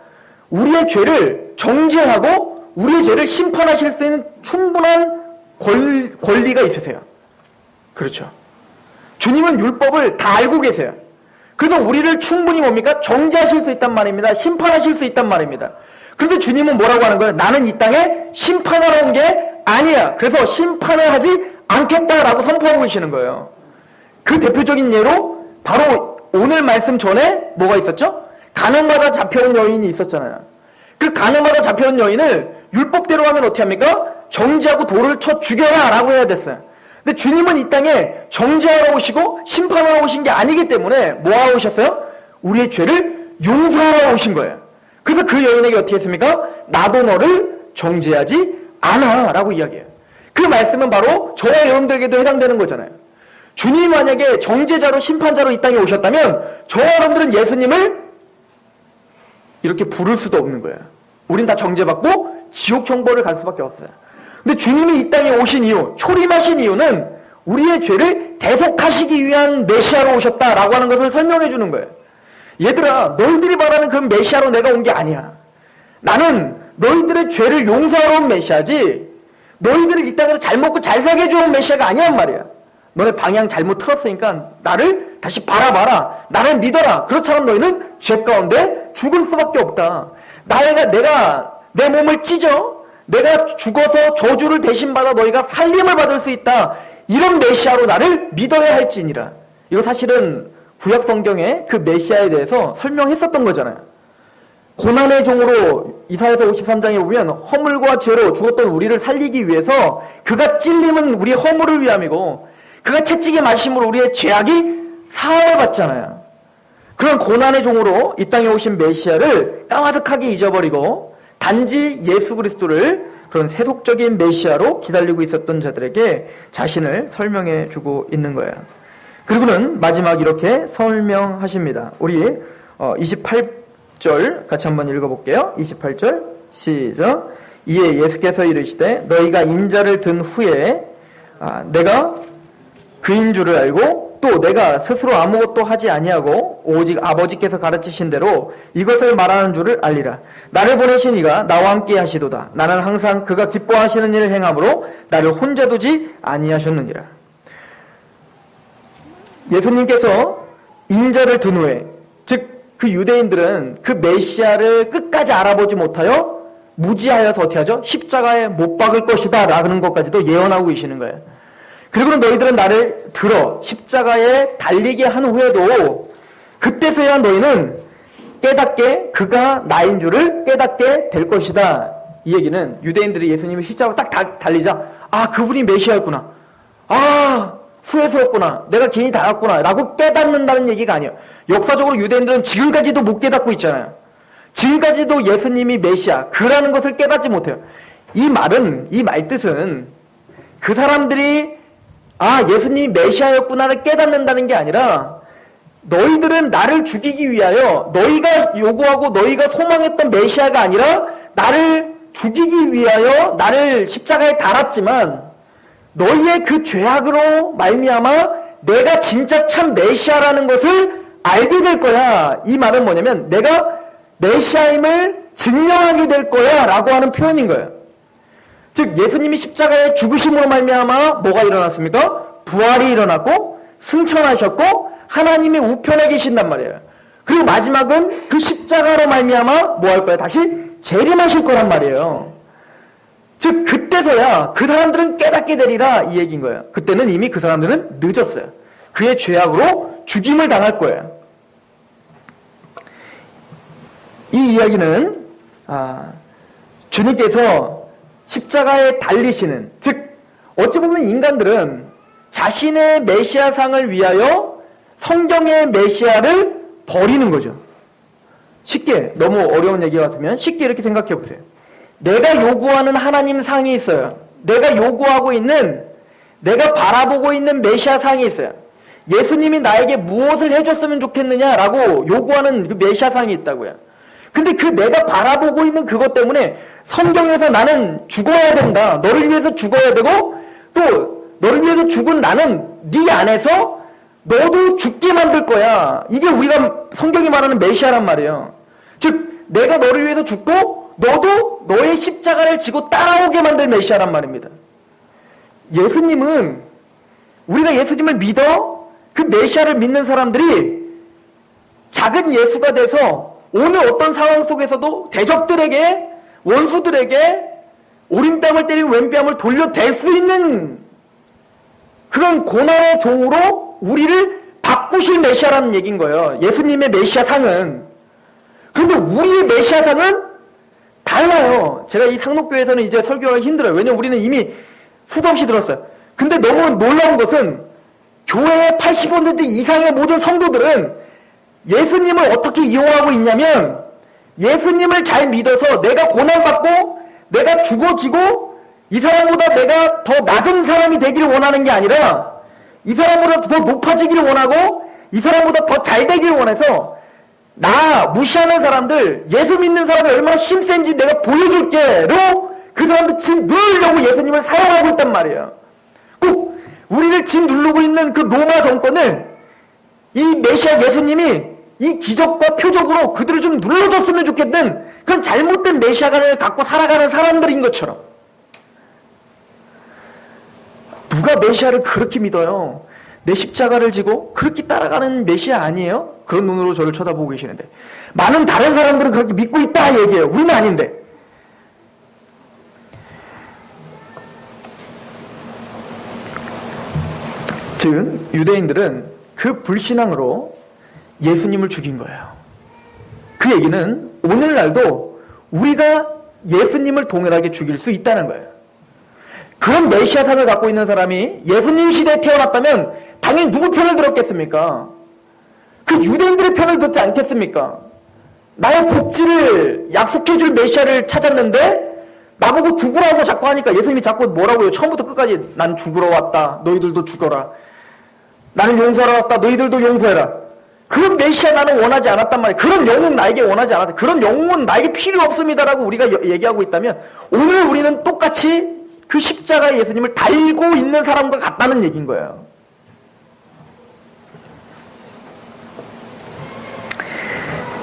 S1: 우리의 죄를 정죄하고 우리의 죄를 심판하실 수 있는 충분한 권리가 있으세요. 그렇죠. 주님은 율법을 다 알고 계세요. 그래서 우리를 충분히 뭡니까? 정죄하실 수 있단 말입니다. 심판하실 수 있단 말입니다. 그래서 주님은 뭐라고 하는 거예요? 나는 이 땅에 심판하러 온 게 아니야. 그래서 심판을 하지 않겠다라고 선포하고 계시는 거예요. 그 대표적인 예로 바로 오늘 말씀 전에 뭐가 있었죠? 간음하다 잡혀온 여인이 있었잖아요. 그 간음하다 잡혀온 여인을 율법대로 하면 어떻게 합니까? 정죄하고 돌을 쳐 죽여라 라고 해야 됐어요. 근데 주님은 이 땅에 정죄하러 오시고 심판하러 오신 게 아니기 때문에 뭐하러 오셨어요? 우리의 죄를 용서하러 오신 거예요. 그래서 그 여인에게 어떻게 했습니까? 나도 너를 정죄하지 않아 라고 이야기해요. 그 말씀은 바로 저와 여러분들에게도 해당되는 거잖아요. 주님이 만약에 정죄자로 심판자로 이 땅에 오셨다면 저와 여러분들은 예수님을 이렇게 부를 수도 없는 거예요. 우린 다 정죄받고 지옥 형벌을 갈 수밖에 없어요. 근데 주님이 이 땅에 오신 이유, 초림하신 이유는 우리의 죄를 대속하시기 위한 메시아로 오셨다라고 하는 것을 설명해 주는 거예요. 얘들아, 너희들이 말하는 그 메시아로 내가 온 게 아니야. 나는 너희들의 죄를 용서하러 온 메시아지 너희들을 이 땅에서 잘 먹고 잘 살게 해주는 메시아가 아니란 말이야. 너네 방향 잘못 틀었으니까 나를 다시 바라봐라. 나를 믿어라. 그렇지만 너희는 죄 가운데 죽을 수밖에 없다. 내가 내 몸을 찢어 내가 죽어서 저주를 대신 받아 너희가 살림을 받을 수 있다. 이런 메시아로 나를 믿어야 할지니라. 이거 사실은 구약 성경에 그 메시아에 대해서 설명했었던 거잖아요. 고난의 종으로 이사야서 53장에 보면 허물과 죄로 죽었던 우리를 살리기 위해서 그가 찔림은 우리의 허물을 위함이고 그가 채찍에 맞으심으로 우리의 죄악이 사함을 받잖아요. 그런 고난의 종으로 이 땅에 오신 메시아를 까마득하게 잊어버리고 단지 예수 그리스도를 그런 세속적인 메시아로 기다리고 있었던 자들에게 자신을 설명해 주고 있는 거예요. 그리고는 마지막 이렇게 설명하십니다. 우리 28절 같이 한번 읽어볼게요. 28절 시작. 이에 예수께서 이르시되 너희가 인자를 든 후에 내가 그인 줄을 알고 또 내가 스스로 아무것도 하지 아니하고 오직 아버지께서 가르치신 대로 이것을 말하는 줄을 알리라. 나를 보내신 이가 나와 함께 하시도다. 나는 항상 그가 기뻐하시는 일을 행함으로 나를 혼자 두지 아니하셨느니라. 예수님께서 인자를 둔 후에, 즉 그 유대인들은 그 메시아를 끝까지 알아보지 못하여 무지하여서 어떻게 하죠? 십자가에 못 박을 것이다 라는 것까지도 예언하고 계시는 거예요. 그리고 너희들은 나를 들어 십자가에 달리게 한 후에도 그때서야 너희는 깨닫게 그가 나인 줄을 깨닫게 될 것이다. 이 얘기는 유대인들이 예수님이 십자가로 딱 달리자, 아, 그분이 메시아였구나, 아, 후회스럽구나, 내가 괜히 달았구나 라고 깨닫는다는 얘기가 아니에요. 역사적으로 유대인들은 지금까지도 못 깨닫고 있잖아요. 지금까지도 예수님이 메시아 그라는 것을 깨닫지 못해요. 이 말뜻은 그 사람들이 아, 예수님이 메시아였구나를 깨닫는다는 게 아니라 너희들은 나를 죽이기 위하여 너희가 요구하고 너희가 소망했던 메시아가 아니라 나를 죽이기 위하여 나를 십자가에 달았지만 너희의 그 죄악으로 말미암아 내가 진짜 참 메시아라는 것을 알게 될 거야. 이 말은 뭐냐면 내가 메시아임을 증명하게 될 거야 라고 하는 표현인 거예요. 즉 예수님이 십자가에 죽으심으로 말미암아 뭐가 일어났습니까? 부활이 일어났고 승천하셨고 하나님의 우편에 계신단 말이에요. 그리고 마지막은 그 십자가로 말미암아 뭐 할 거야? 다시 재림하실 거란 말이에요. 즉 그때서야 그 사람들은 깨닫게 되리라 이 얘기인 거예요. 그때는 이미 그 사람들은 늦었어요. 그의 죄악으로 죽임을 당할 거예요. 이 이야기는 주님께서 십자가에 달리시는, 즉 어찌 보면 인간들은 자신의 메시아상을 위하여 성경의 메시아를 버리는 거죠. 쉽게, 너무 어려운 얘기 같으면 쉽게 이렇게 생각해 보세요. 내가 요구하는 하나님 상이 있어요. 내가 요구하고 있는, 내가 바라보고 있는 메시아 상이 있어요. 예수님이 나에게 무엇을 해줬으면 좋겠느냐라고 요구하는 그 메시아 상이 있다고요. 근데 그 내가 바라보고 있는 그것 때문에 성경에서 나는 죽어야 된다, 너를 위해서 죽어야 되고 또 너를 위해서 죽은 나는 네 안에서 너도 죽게 만들 거야, 이게 우리가 성경이 말하는 메시아란 말이에요. 즉 내가 너를 위해서 죽고 너도 너의 십자가를 지고 따라오게 만들 메시아란 말입니다. 예수님은, 우리가 예수님을 믿어 그 메시아를 믿는 사람들이 작은 예수가 돼서 오늘 어떤 상황 속에서도 대적들에게, 원수들에게 오른뺨을 때리고 왼뺨을 돌려댈 수 있는 그런 고난의 종으로 우리를 바꾸실 메시아라는 얘기인 거예요. 예수님의 메시아 상은. 그런데 우리의 메시아 상은 달라요. 제가 이 상록교회에서는 이제 설교하기 힘들어요. 왜냐면 우리는 이미 수도 없이 들었어요. 근데 너무 놀라운 것은 교회의 80% 이상의 모든 성도들은 예수님을 어떻게 이용하고 있냐면, 예수님을 잘 믿어서 내가 고난받고 내가 죽어지고 이 사람보다 내가 더 낮은 사람이 되기를 원하는 게 아니라 이 사람보다 더 높아지기를 원하고 이 사람보다 더 잘 되기를 원해서 나 무시하는 사람들, 예수 믿는 사람이 얼마나 힘센지 내가 보여줄게로 그 사람들 진 누르려고 예수님을 사용하고 있단 말이에요. 꼭 우리를 진 누르고 있는 그 로마 정권을 이 메시아 예수님이 이 기적과 표적으로 그들을 좀 눌러줬으면 좋겠는 그런 잘못된 메시아관을 갖고 살아가는 사람들인 것처럼. 누가 메시아를 그렇게 믿어요? 내 십자가를 지고 그렇게 따라가는 메시아 아니에요? 그런 눈으로 저를 쳐다보고 계시는데, 많은 다른 사람들은 그렇게 믿고 있다 얘기해요. 우리는 아닌데. 즉 유대인들은 그 불신앙으로 예수님을 죽인 거예요. 그 얘기는 오늘날도 우리가 예수님을 동일하게 죽일 수 있다는 거예요. 그런 메시아상을 갖고 있는 사람이 예수님 시대에 태어났다면 당연히 누구 편을 들었겠습니까? 그 유대인들의 편을 듣지 않겠습니까? 나의 복지를 약속해줄 메시아를 찾았는데 나보고 죽으라고 자꾸 하니까 예수님이 자꾸 뭐라고요? 처음부터 끝까지 난 죽으러 왔다, 너희들도 죽어라. 나는 용서하러 왔다, 너희들도 용서해라. 그런 메시아 나는 원하지 않았단 말이에요. 그런 영웅 나에게 원하지 않았다. 그런 영웅은 나에게 필요 없습니다라고 우리가 얘기하고 있다면 오늘 우리는 똑같이 그 십자가의 예수님을 달고 있는 사람과 같다는 얘기인 거예요.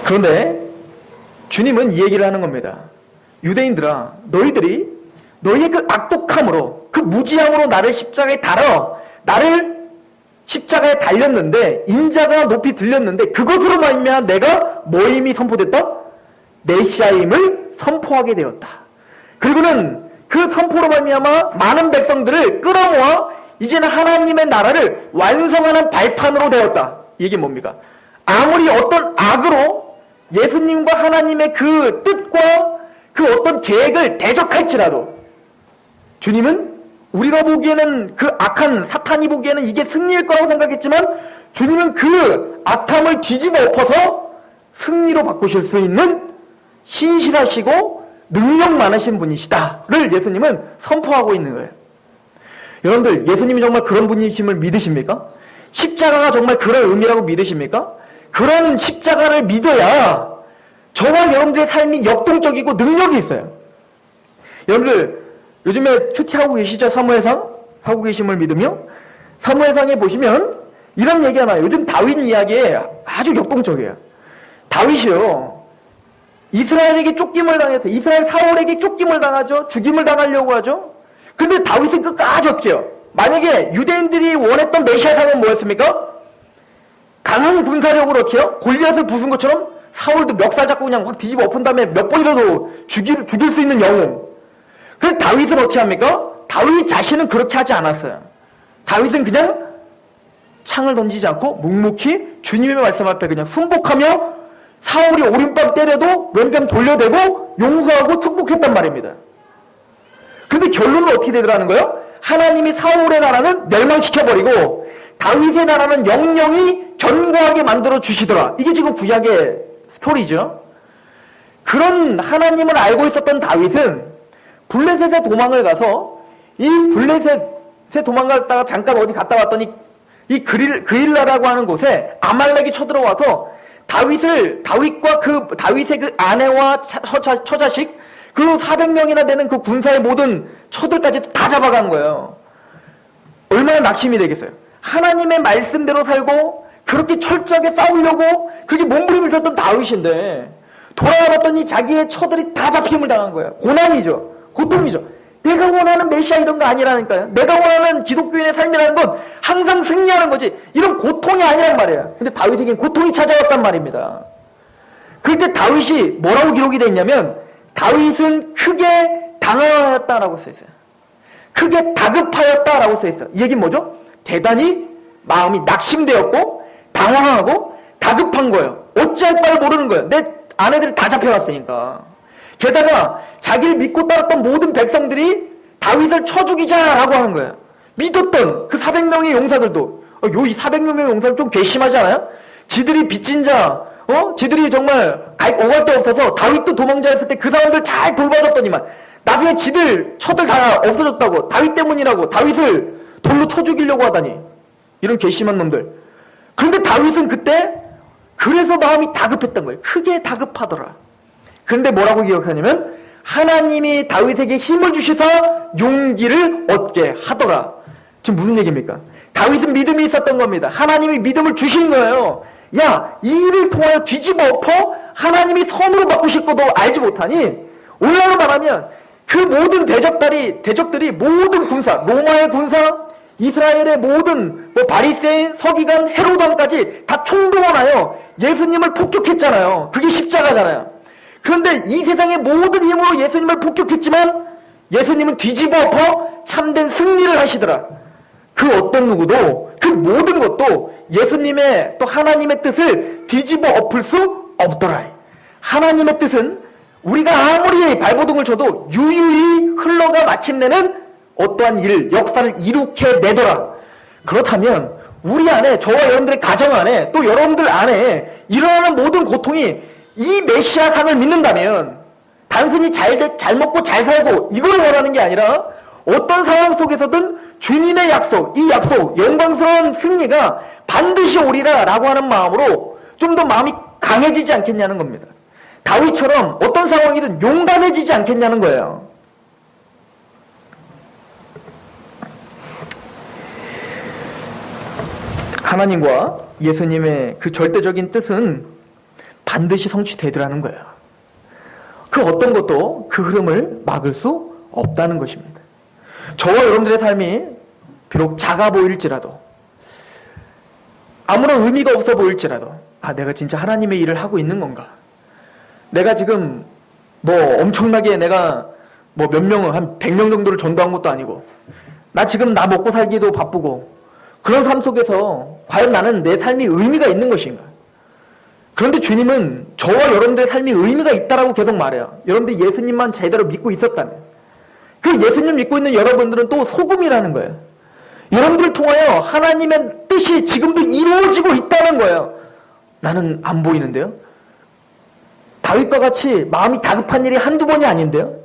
S1: 그런데 주님은 이 얘기를 하는 겁니다. 유대인들아, 너희의 그 악독함으로, 그 무지함으로 나를 십자가에 달아, 나를 십자가에 달렸는데, 인자가 높이 들렸는데, 그것으로 말미암아 내가 뭐임이 선포됐다? 메시아임을 선포하게 되었다. 그리고는 그 선포로 말미암아 많은 백성들을 끌어모아 이제는 하나님의 나라를 완성하는 발판으로 되었다. 이게 뭡니까? 아무리 어떤 악으로 예수님과 하나님의 그 뜻과 그 어떤 계획을 대적할지라도 주님은 우리가 보기에는 그 악한 사탄이 보기에는 이게 승리일 거라고 생각했지만 주님은 그 악함을 뒤집어 엎어서 승리로 바꾸실 수 있는 신실하시고 능력 많으신 분이시다를 예수님은 선포하고 있는 거예요. 여러분들, 예수님이 정말 그런 분이심을 믿으십니까? 십자가가 정말 그런 의미라고 믿으십니까? 그런 십자가를 믿어야 저와 여러분들의 삶이 역동적이고 능력이 있어요. 여러분들, 요즘에 큐티하고 계시죠? 사무엘상? 하고 계심을 믿으며? 사무엘상에 보시면 이런 얘기 하나, 요즘 다윗 이야기에 아주 역동적이에요. 다윗이요, 이스라엘에게 쫓김을 당해서, 이스라엘 사울에게 쫓김을 당하죠. 죽임을 당하려고 하죠. 근데 다윗은 끝까지 어떻게 해요? 만약에 유대인들이 원했던 메시아상은 뭐였습니까? 강한 군사력으로 어떻게 해요? 골리앗을 부순 것처럼 사울도 멱살 잡고 그냥 확 뒤집어 엎은 다음에 몇 번이라도 죽일 수 있는 영웅. 그런데 다윗은 어떻게 합니까? 다윗 자신은 그렇게 하지 않았어요. 다윗은 그냥 창을 던지지 않고 묵묵히 주님의 말씀 앞에 그냥 순복하며 사울이 오른뺨 때려도 왼뺨 돌려대고 용서하고 축복했단 말입니다. 근데 결론은 어떻게 되더라는 거예요? 하나님이 사울의 나라는 멸망시켜버리고 다윗의 나라는 영영이 견고하게 만들어 주시더라. 이게 지금 구약의 스토리죠. 그런 하나님을 알고 있었던 다윗은 블레셋에 도망을 가서 이 블레셋에 도망갔다가 잠깐 어디 갔다 왔더니 이 그일라라고 하는 곳에 아말렉이 쳐들어와서 다윗과 다윗의 그 아내와 처자식 그리고 400명이나 되는 그 군사의 모든 처들까지 다 잡아간 거예요. 얼마나 낙심이 되겠어요. 하나님의 말씀대로 살고 그렇게 철저하게 싸우려고 그렇게 몸부림을 쳤던 다윗인데 돌아와봤더니 자기의 처들이 다 잡힘을 당한 거예요. 고난이죠. 고통이죠. 내가 원하는 메시아 이런 거 아니라니까요. 내가 원하는 기독교인의 삶이라는 건 항상 승리하는 거지 이런 고통이 아니란 말이에요. 근데 다윗에겐 고통이 찾아왔단 말입니다. 그럴 때 다윗이 뭐라고 기록이 되어 있냐면 다윗은 크게 당황하였다라고 써있어요. 크게 다급하였다라고 써있어요. 이 얘기는 뭐죠? 대단히 마음이 낙심되었고 당황하고 다급한 거예요. 어찌할 바를 모르는 거예요. 내 아내들이 다 잡혀갔으니까. 게다가 자기를 믿고 따랐던 모든 백성들이 다윗을 쳐 죽이자라고 하는 거예요. 믿었던 그 400명의 용사들도 이 400명의 용사는 좀 괘씸하지 않아요? 지들이 빚진 자, 지들이 정말 오갈 데 없어서 다윗도 도망자였을 때 그 사람들 잘 돌봐줬더니만 나중에 지들 처들 다 없어졌다고 다윗 때문이라고 다윗을 돌로 쳐 죽이려고 하다니 이런 괘씸한 놈들. 그런데 다윗은 그때 그래서 마음이 다급했던 거예요. 크게 다급하더라. 그런데 뭐라고 기억하냐면 하나님이 다윗에게 힘을 주시사 용기를 얻게 하더라. 지금 무슨 얘기입니까? 다윗은 믿음이 있었던 겁니다. 하나님이 믿음을 주신 거예요. 야, 이 일을 통하여 뒤집어 엎어 하나님이 선으로 바꾸실 것도 알지 못하니 오늘날로 말하면 그 모든 대적들이 모든 군사, 로마의 군사, 이스라엘의 모든 바리새인, 서기관, 헤로당까지 다 총동원하여 예수님을 폭격했잖아요. 그게 십자가잖아요. 그런데 이 세상의 모든 힘으로 예수님을 폭격했지만 예수님은 뒤집어 엎어 참된 승리를 하시더라. 그 어떤 누구도 그 모든 것도 예수님의 또 하나님의 뜻을 뒤집어 엎을 수 없더라. 하나님의 뜻은 우리가 아무리 발버둥을 쳐도 유유히 흘러가 마침내는 어떠한 일을 역사를 이룩해 내더라. 그렇다면 우리 안에 저와 여러분들의 가정 안에 또 여러분들 안에 일어나는 모든 고통이 이 메시아상을 믿는다면 단순히 잘 먹고 잘 살고 이걸 원하는 게 아니라 어떤 상황 속에서든 주님의 약속, 이 약속, 영광스러운 승리가 반드시 오리라 라고 하는 마음으로 좀 더 마음이 강해지지 않겠냐는 겁니다. 다윗처럼 어떤 상황이든 용감해지지 않겠냐는 거예요. 하나님과 예수님의 그 절대적인 뜻은 반드시 성취되더라는 거예요. 그 어떤 것도 그 흐름을 막을 수 없다는 것입니다. 저와 여러분들의 삶이 비록 작아 보일지라도, 아무런 의미가 없어 보일지라도, 내가 진짜 하나님의 일을 하고 있는 건가? 내가 지금 엄청나게 내가 몇 명을, 한 100명 정도를 전도한 것도 아니고, 나 지금 나 먹고 살기도 바쁘고, 그런 삶 속에서 과연 나는 내 삶이 의미가 있는 것인가? 그런데 주님은 저와 여러분들의 삶이 의미가 있다라고 계속 말해요. 여러분들 예수님만 제대로 믿고 있었다면, 그 예수님 믿고 있는 여러분들은 또 소금이라는 거예요. 여러분들을 통하여 하나님의 뜻이 지금도 이루어지고 있다는 거예요. 나는 안 보이는데요? 다윗과 같이 마음이 다급한 일이 한두 번이 아닌데요?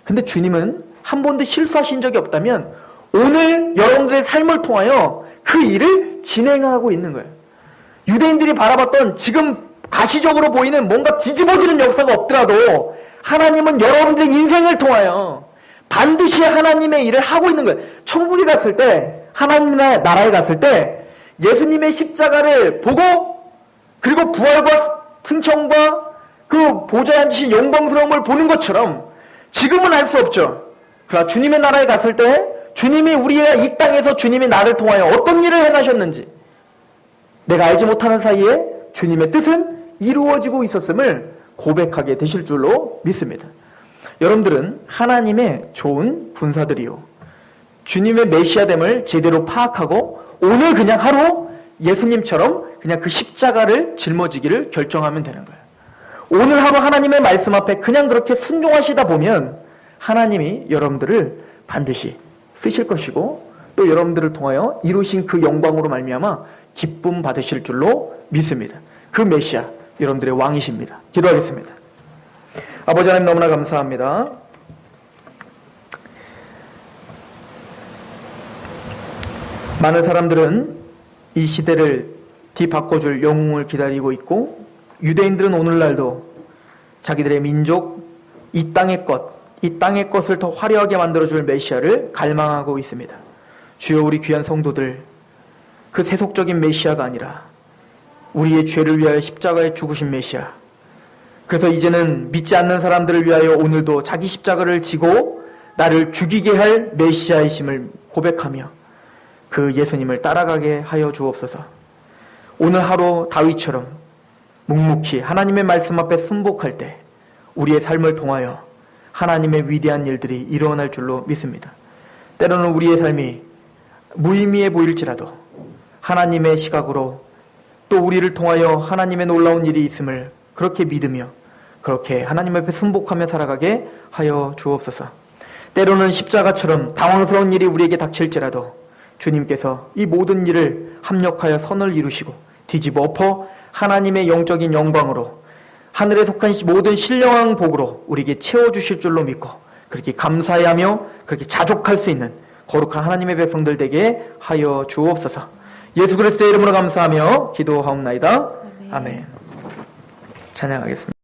S1: 근데 주님은 한 번도 실수하신 적이 없다면 오늘 여러분들의 삶을 통하여 그 일을 진행하고 있는 거예요. 유대인들이 바라봤던 지금 가시적으로 보이는 뭔가 뒤집어지는 역사가 없더라도 하나님은 여러분들의 인생을 통하여 반드시 하나님의 일을 하고 있는 거예요. 천국에 갔을 때, 하나님의 나라에 갔을 때 예수님의 십자가를 보고, 그리고 부활과 승천과 그 보좌에 앉으신 영광스러움을 보는 것처럼 지금은 알 수 없죠. 그러나 주님의 나라에 갔을 때 주님이 우리가 이 땅에서 주님이 나를 통하여 어떤 일을 행하셨는지 내가 알지 못하는 사이에 주님의 뜻은 이루어지고 있었음을 고백하게 되실 줄로 믿습니다. 여러분들은 하나님의 좋은 분사들이요, 주님의 메시아됨을 제대로 파악하고 오늘 그냥 하루 예수님처럼 그냥 그 십자가를 짊어지기를 결정하면 되는 거예요. 오늘 하루 하나님의 말씀 앞에 그냥 그렇게 순종하시다 보면 하나님이 여러분들을 반드시 쓰실 것이고, 또 여러분들을 통하여 이루신 그 영광으로 말미암아 기쁨 받으실 줄로 믿습니다. 그 메시아, 여러분들의 왕이십니다. 기도하겠습니다. 아버지 하나님, 너무나 감사합니다. 많은 사람들은 이 시대를 뒤바꿔줄 영웅을 기다리고 있고, 유대인들은 오늘날도 자기들의 민족, 이 땅의 것을 더 화려하게 만들어줄 메시아를 갈망하고 있습니다. 주여, 우리 귀한 성도들, 그 세속적인 메시아가 아니라 우리의 죄를 위하여 십자가에 죽으신 메시아, 그래서 이제는 믿지 않는 사람들을 위하여 오늘도 자기 십자가를 지고 나를 죽이게 할 메시아이심을 고백하며 그 예수님을 따라가게 하여 주옵소서. 오늘 하루 다윗처럼 묵묵히 하나님의 말씀 앞에 순복할 때 우리의 삶을 통하여 하나님의 위대한 일들이 일어날 줄로 믿습니다. 때로는 우리의 삶이 무의미해 보일지라도 하나님의 시각으로 또 우리를 통하여 하나님의 놀라운 일이 있음을 그렇게 믿으며 그렇게 하나님 앞에 순복하며 살아가게 하여 주옵소서. 때로는 십자가처럼 당황스러운 일이 우리에게 닥칠지라도 주님께서 이 모든 일을 합력하여 선을 이루시고 뒤집어 엎어 하나님의 영적인 영광으로 하늘에 속한 모든 신령한 복으로 우리에게 채워주실 줄로 믿고 그렇게 감사해하며 그렇게 자족할 수 있는 거룩한 하나님의 백성들 되게 하여 주옵소서. 예수 그리스도의 이름으로 감사하며 기도하옵나이다. 아멘. 찬양하겠습니다.